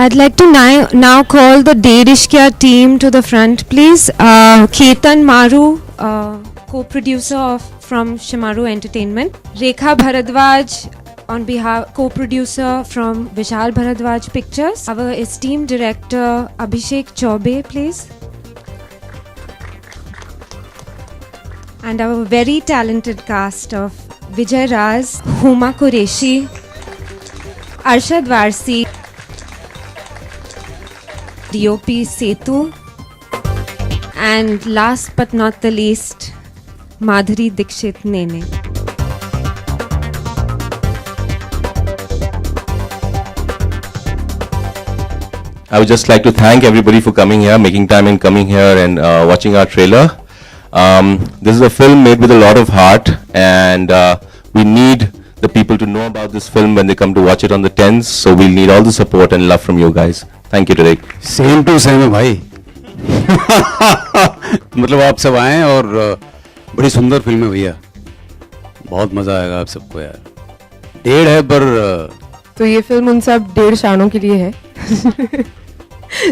I'd like to now call the Ded Ishqiya team to the front, please. Ketan Maru, co-producer from Shimaru Entertainment. Rekha Bharadwaj, on behalf, co-producer from Vishal Bharadwaj Pictures. Our esteemed director Abhishek Chaube, please. And our very talented cast of Vijay Raz, Huma Qureshi, Arshad Warsi, DOP Setu, and last but not the least, Madhuri Dikshit Nene. I would just like to thank everybody for coming here, making time and coming here and watching our trailer. This is a film made with a lot of heart, and we need the people to know about this film when they come to watch it on the 10th. So we'll need all the support and love from you guys. Thank you today. Same to same है भाई. मतलब आप सब आए और बड़ी सुंदर film है भैया. बहुत मजा आएगा आप सबको यार. डेढ़ है पर तो ये फिल्म उन सब 1.5 शानों के लिए है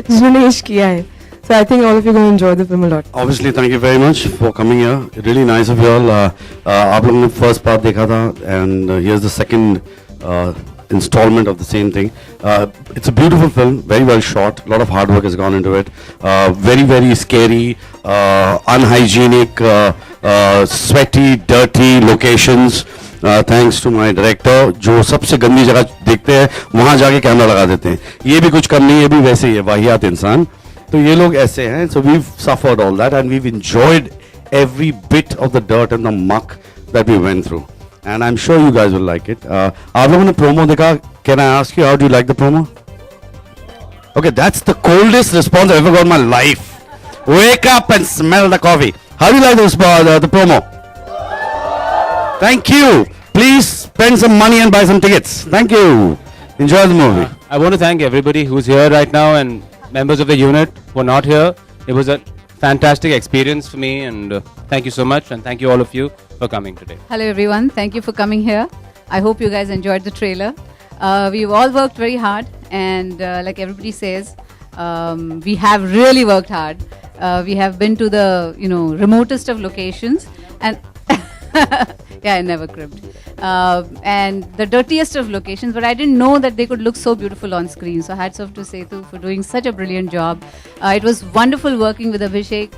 जिन्होंने इश्क किया है. So I think all of you are going to enjoy the film a lot. obviously thank you very much for coming here. Really nice of you all. आप लोगों ने first part देखा था and here's the second installment of the same thing. It's a beautiful film, very well shot. A lot of hard work has gone into it. Very very scary, unhygienic, sweaty, dirty locations. Thanks to my director, जो सबसे गंदी जगह देखते हैं वहाँ जाके camera लगा देते हैं. ये भी कुछ कम नहीं, ये भी वैसे ही है, वाहियात इंसान. तो ये लोग ऐसे हैं. So we've suffered all that and we've enjoyed every bit of the dirt and the muck that we went through. And I'm sure you guys will like it. आप लोगों ने promo देखा? Can I ask you, how do you like the promo? Okay, that's the coldest response I've ever got in my life. Wake up and smell the coffee. How do you like the promo? Thank you. Please spend some money and buy some tickets. Thank you. Enjoy the movie. I want to thank everybody who's here right now and members of the unit who are not here. It was a fantastic experience for me, and thank you so much, and thank you all of you for coming today. Hello everyone, thank you for coming here. I hope you guys enjoyed the trailer. We've all worked very hard, and like everybody says, we have really worked hard. We have been to the remotest of locations, and yeah, I never cribbed. And the dirtiest of locations, but I didn't know that they could look so beautiful on screen. So hats off to Setu for doing such a brilliant job. It was wonderful working with Abhishek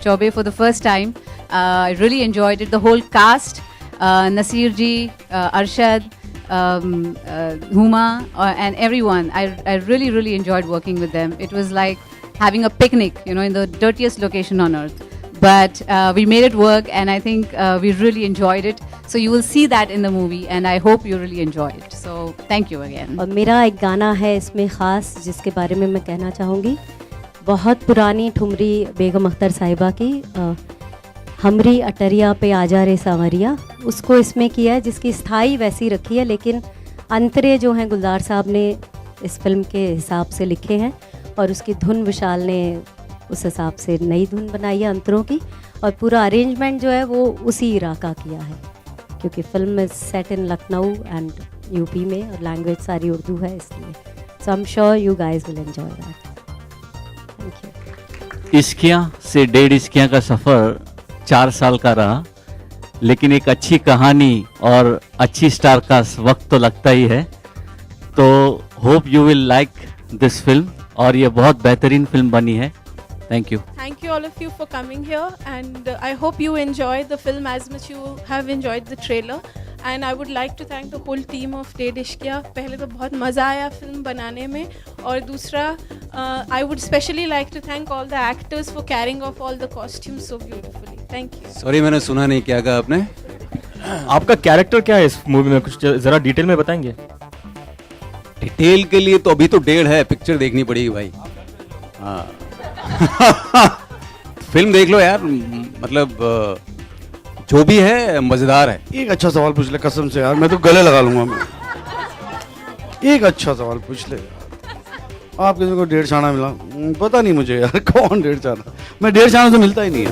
Chaube for the first time. I really enjoyed it. The whole cast, Nasir ji, Arshad, Huma, and everyone. I really, really enjoyed working with them. It was like having a picnic, in the dirtiest location on earth. But we made it work, and I think we really enjoyed it. So you will see that in the movie, and I hope you really enjoy it. So thank you again. और मेरा एक गाना है इसमें ख़ास जिसके बारे में मैं कहना चाहूँगी. बहुत पुरानी ठुमरी बेगम अख्तर साहिबा की हमरी अटरिया पे आजा रे सांवरिया, उसको इसमें किया है, जिसकी स्थाई वैसी रखी है, लेकिन अंतरे जो हैं गुलजार साहब ने इस फिल्म के हिसाब से लिखे हैं और उसकी धुन विशाल ने उस हिसाब से नई धुन बनाई है अंतरों की, और पूरा अरेंजमेंट जो है वो उसी इलाका किया है, क्योंकि film is set in Lucknow and UP में और लैंग्वेज सारी उर्दू है, इसलिए. So I am sure you guys will enjoy that. Thank you. Ishqiya से 1.5 इश्किया का सफ़र 4 साल का रहा, लेकिन एक अच्छी कहानी और अच्छी स्टार का वक्त तो लगता ही है. तो hope you will like this film, और ये बहुत बेहतरीन फिल्म बनी है. Thank you. Thank you all of you for coming here, and I hope you enjoy the film as much you have enjoyed the trailer. And I would like to thank the whole team of Ded Ishqiya. पहले तो बहुत मज़ा आया film बनाने में, और दूसरा I would specially like to thank all the actors for carrying off all the costumes so beautifully. Thank you. Sorry मैंने सुना नहीं, क्या कहा आपने? आपका कैरेक्टर क्या है इस मूवी में, कुछ ज़रा डिटेल में बताएंगे? डिटेल के लिए तो अभी तो 1.5 है, पिक्चर देखनी पड़ेगी भाई. हाँ. फिल्म देख लो यार, मतलब जो भी है मजेदार है. एक अच्छा सवाल पूछ ले कसम से यार, मैं तो गले लगा लूंगा. मैं एक अच्छा सवाल पूछ ले. आप किसी को 1.5 शाना मिला? पता नहीं मुझे यार, कौन 1.5 शाना? मैं 1.5 शाना तो मिलता ही नहीं है.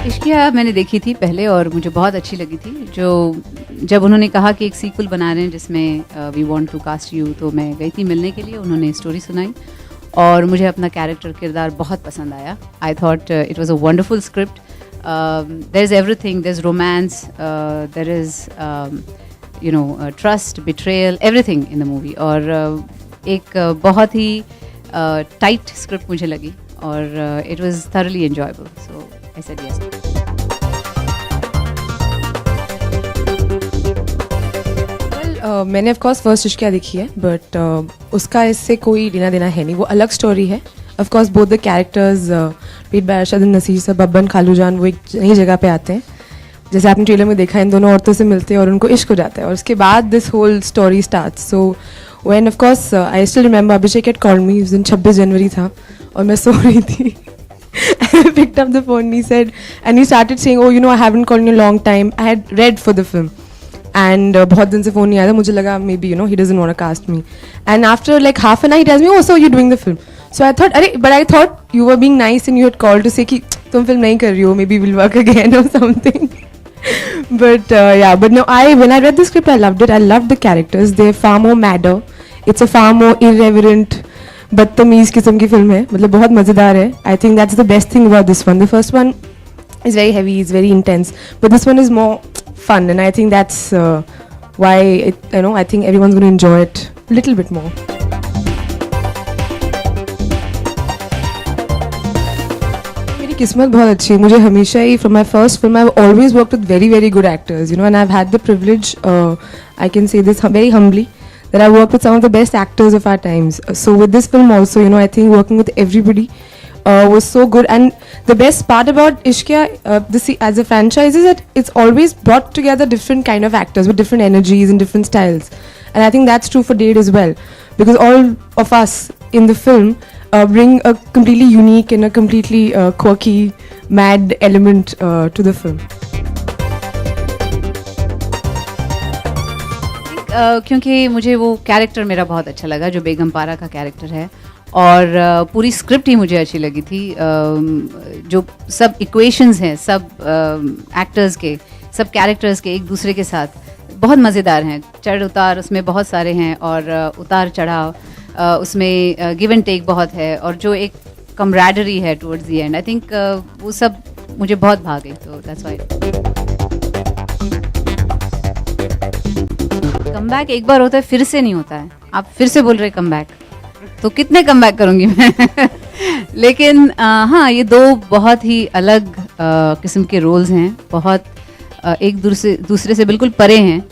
इश्किया मैंने देखी थी पहले और मुझे बहुत अच्छी लगी थी. जो जब उन्होंने कहा कि एक सीक्वल बना रहे हैं जिसमें we want to cast you, तो मैं गई थी मिलने के लिए, उन्होंने स्टोरी सुनाई और मुझे अपना कैरेक्टर किरदार बहुत पसंद आया. I thought it was a wonderful script. There is everything, there is romance, there is trust, betrayal, everything in the movie. और एक बहुत ही टाइट स्क्रिप्ट मुझे लगी और it was thoroughly enjoyable. So I said yes. मैंने of course first Ishqiya देखी है, बट उसका इससे कोई लेना देना है नहीं. वो अलग स्टोरी है. Of course both the characters played by Arshad Naseer sahab, Babban खालू जान, वो एक नई जगह पे आते हैं. जैसे आपने ट्रेलर में देखा, इन दोनों औरतों से मिलते हैं और उनको इश्क हो जाता है और उसके बाद this whole story starts. So when of course I still remember Abhishek had called me. उस दिन 26 जनवरी था और मैं सो रही थी. I picked up the phone and he said, and he started saying, oh, you know, I haven't called in a long time. I had read for the film. And बहुत दिन से फ़ोन नहीं आया था. मुझे लगा maybe, you know, he doesn't want to cast me. And after like half an hour, he tells me, oh, so you're doing the film. So I thought, but I thought you were being nice and you had called to say कि तुम film नहीं कर रही हो, maybe we'll work again or something. But yeah, but no, when I read the script, I loved it. I loved the characters. They're far more madder. It's a far more irreverent, बदतमीज़ किस्म की film है. मतलब बहुत मज़ेदार है. I think that's the best thing about this one. The first one is very heavy, it's very intense, but this one is more fun, and I think that's why I think everyone's going to enjoy it a little bit more. मेरी किस्मत बहुत अच्छी है. मुझे हमेशा ही from my first film I've always worked with very very good actors, you know, and I've had the privilege, I can say this very humbly, that I worked with some of the best actors of our times. So with this film also, you know, I think working with everybody was so good. And the best part about Ishqiya as a franchise is that it's always brought together different kind of actors with different energies and different styles. And I think that's true for Dade as well, because all of us in the film bring a completely unique and a completely quirky, mad element to the film. क्योंकि मुझे वो character मेरा बहुत अच्छा लगा, जो बेगम पारा का कैरेक्टर है, और पूरी स्क्रिप्ट ही मुझे अच्छी लगी थी. जो सब इक्वेशंस हैं सब एक्टर्स के, सब कैरेक्टर्स के एक दूसरे के साथ बहुत मज़ेदार हैं. चढ़ उतार उसमें बहुत सारे हैं और उतार चढ़ाव उसमें गिव एंड टेक बहुत है, और जो एक कमराडरी है towards the end, I think वो सब मुझे बहुत भागे. तो दैट्स व्हाई. कमबैक एक बार होता है, फिर से नहीं होता है. आप फिर से बोल रहे कमबैक, तो कितने कमबैक करूँगी मैं. लेकिन हाँ, ये दो बहुत ही अलग किस्म के रोल्स हैं, बहुत एक दूसरे से बिल्कुल परे हैं.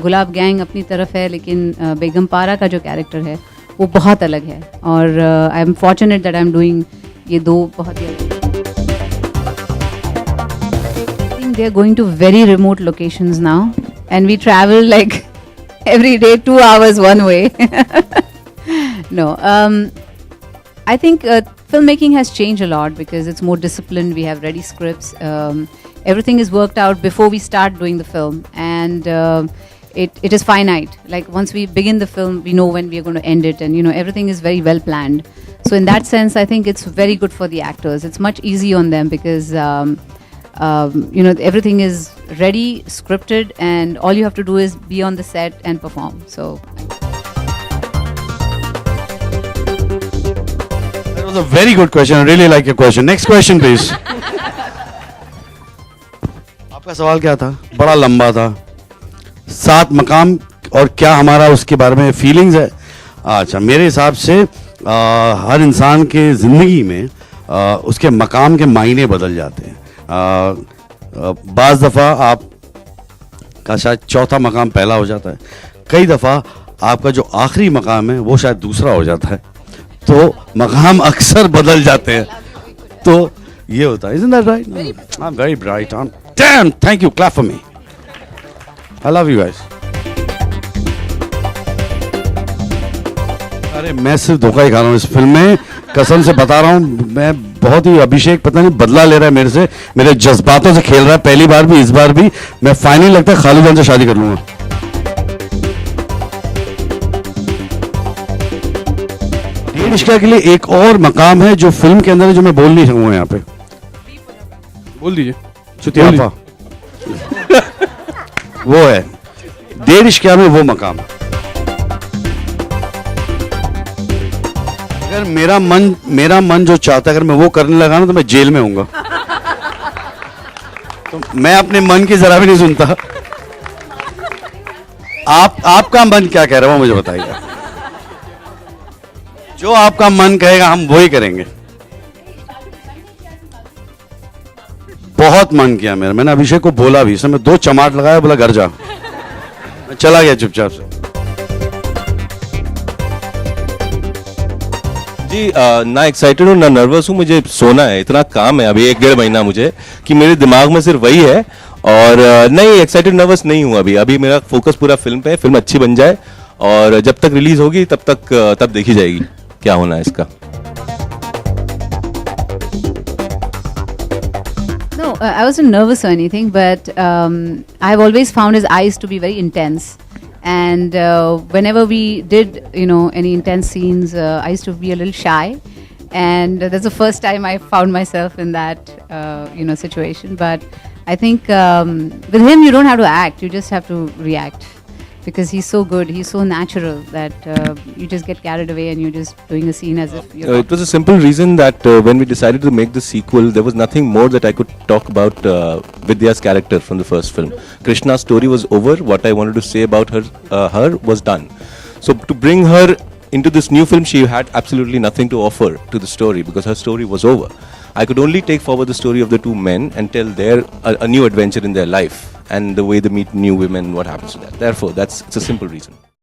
गुलाब गैंग अपनी तरफ है, लेकिन बेगम पारा का जो कैरेक्टर है वो बहुत अलग है. और I am fortunate that I am doing ये दो बहुत ही अलग. I think they are going to very remote locations now, and we travel like every day 2 hours one way. No, I think filmmaking has changed a lot because it's more disciplined. We have ready scripts. Everything is worked out before we start doing the film, and it is finite. Like once we begin the film, we know when we are going to end it, and you know everything is very well planned. So in that sense, I think it's very good for the actors. It's much easier on them because you know everything is ready, scripted, and all you have to do is be on the set and perform. So that was a very good question. I really like your question. Next question please. आपका सवाल क्या था? बड़ा लंबा था. 7 मकाम और क्या हमारा उसके बारे में फीलिंग्स है? अच्छा, मेरे हिसाब से हर इंसान के ज़िंदगी में उसके मकाम के मायने बदल जाते हैं. बाज़ दफ़ा आप का शायद चौथा मकाम पहला हो जाता है, कई दफ़ा आपका जो आखिरी मकाम है वो शायद दूसरा हो जाता है. तो मकाम अक्सर बदल जाते हैं. तो ये होता है. Isn't that right? I'm very bright. Damn, thank you. Clap for me. I love you guys. अरे मैं सिर्फ धोखा ही खा रहा हूँ इस फिल्म में, कसम से बता रहा हूँ. मैं बहुत ही, अभिषेक पता नहीं बदला ले रहा है मेरे से, मेरे जज्बातों से खेल रहा है. पहली बार भी, इस बार भी. मैं फाइनली लगता है खालिद खान से शादी कर लूंगा. डेढ़ इश्किया के लिए एक और मकाम है जो फिल्म के अंदर है, जो मैं बोल नहीं सकूंगा यहाँ पे. बोल दीजिए. चुतियाफा वो है. डेढ़ इश्किया में वो मकाम है। अगर मेरा मन जो चाहता है, अगर मैं वो करने लगा ना तो मैं जेल में होऊंगा। तो मैं अपने मन की जरा भी नहीं सुनता। आपका मन क्या कह रहा है वो मुझे बताइए। जो आपका मन कहेगा हम वही करेंगे। बहुत मन किया मेरा, मैंने अभिषेक को बोला भी, इसमें 2 चमाट लगाया, बोला घर जा। मैं चला गया चुपचाप से। जी ना एक्साइटेड हूँ ना नर्वस हूँ, मुझे सोना है, इतना काम है अभी 1-1.5 महीना मुझे कि मेरे दिमाग में सिर्फ वही है। और नहीं एक्साइटेड नर्वस नहीं हूँ अभी मेरा फोकस पूरा फिल्म पे है, फिल्म अच्छी बन जाए और जब तक रिलीज होगी तब देखी जाएगी क्या होना है इसका। No, I wasn't nervous or anything, but I've always found his eyes to be very intense. And whenever we did, any intense scenes, I used to be a little shy. And that's the first time I found myself in that, situation. But I think with him, you don't have to act; you just have to react. Because he's so good, he's so natural that you just get carried away and you're just doing a scene as if you're. It was a simple reason that when we decided to make the sequel, there was nothing more that I could talk about Vidya's character from the first film. Krishna's story was over. What I wanted to say about her was done. So to bring her into this new film, she had absolutely nothing to offer to the story because her story was over. I could only take forward the story of the 2 men and tell a new adventure in their life and the way they meet new women, what happens to that. Therefore, it's a simple reason.